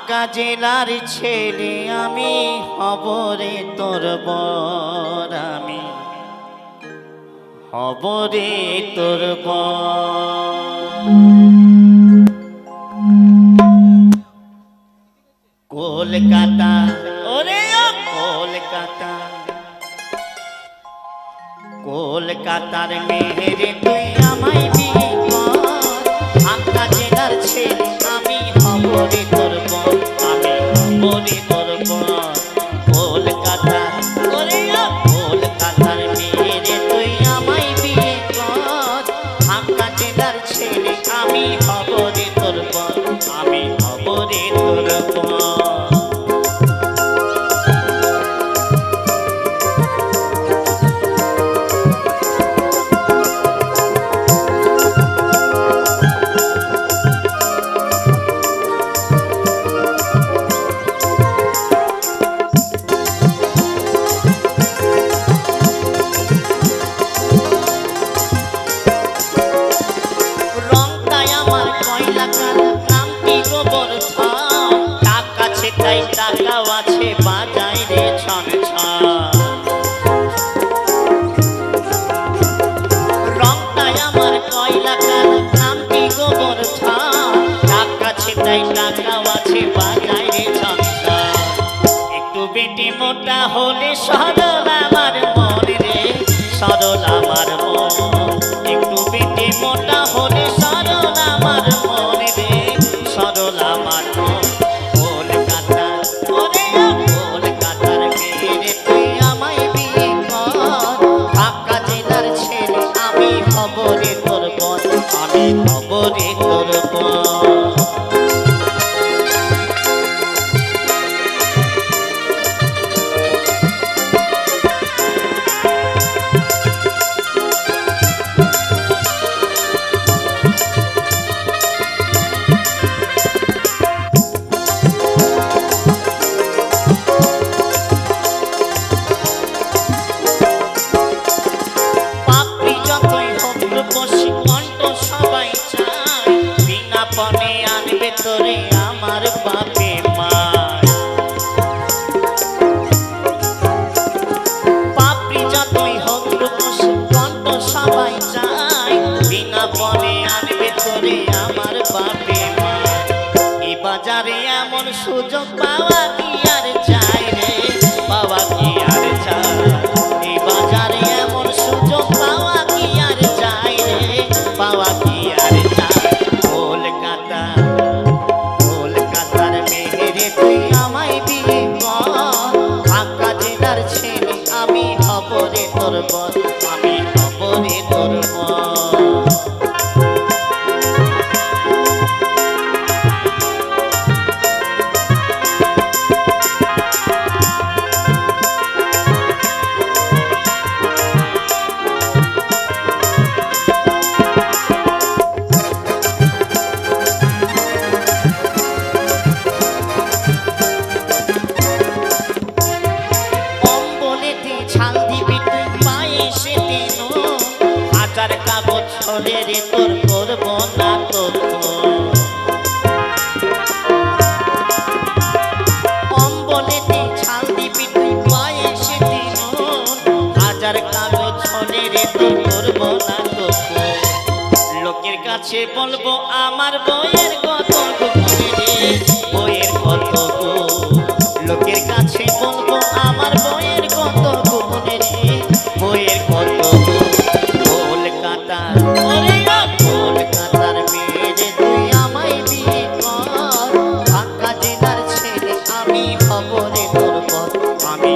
ঢাকা জেলার ছেলে আমি হব রে তোর বর, আমি হব রে তোর বর। কলকাতা ওরে ও কলকাতা, কলকাতার মেহেরে তুই আমায় বিয়ে কর। ঢাকা জেলার ছেলে আমি হব রে তোর বর, আমি হব রে তোর বর। কলকাতা ওরে ও কলকাতার মেহেরে তুই আমায় বিয়ে কর। ঢাকা জেলার ছেলে আমি হব রে তোর বর, আমি হব রে তোর বর। টাকাও আছে বাজায় রে ছন ছন, রংটাই আমার কয়লাকার নামটি গোবর ছান। টাকা ছেটাই টাকাও আছে বাজায় রে ছন ছন। একটু বেটি মোটা হলে সরল আমার মন রে, সরল আমার মন। একটু বেটি মোটা হলে সরল আমার মন রে, সরল আমার মন। আমি হব রে তোর বর। পাপড়ি যতই হোক রূপসী কণ্ঠ সবাই চায়, বিনা পণে আনবে তোরে আমার বাপে মা। পাপড়ি যতই হোক রূপসী কণ্ঠ সবাই চায়, বিনা পণে আনবে তোরে আমার বাপে মা। এই বাজারে এমন সুযোগ পাওয়া কি আর চাই রে, পাওয়া কি আর চাই। এই বাজারে এমন সুযোগ পাওয়া কি আর চাই রে, পাওয়া কি আর চাই। কলকাতা কলকাতার মেহেরে তুই আমায় বিয়ে কর। ঢাকা জেলার ছেলে আমি হব রে তোর বর, আমি হব রে তোর বর। কাগজ ছড়ে রে তোর করব না তথ্য, অম্বলেতে ছাল দিবি তুই পায়ে সে দিন। হাজার কাগজ ছড়ে রে তোর করব না তথ্য। লোকের কাছে বলবো আমার বইয়ের কত গোপনে রে, বইয়ের কত গো। লোকের কাছে বলবো আমার বইয়ের কত গোপনে রে, বইয়ের কত গো। কলকাতার মেয়েরে তুই আমায় বিয়ে কর। ঢাকা জেলার ছেলে আমি হব রে তোর বর, আমি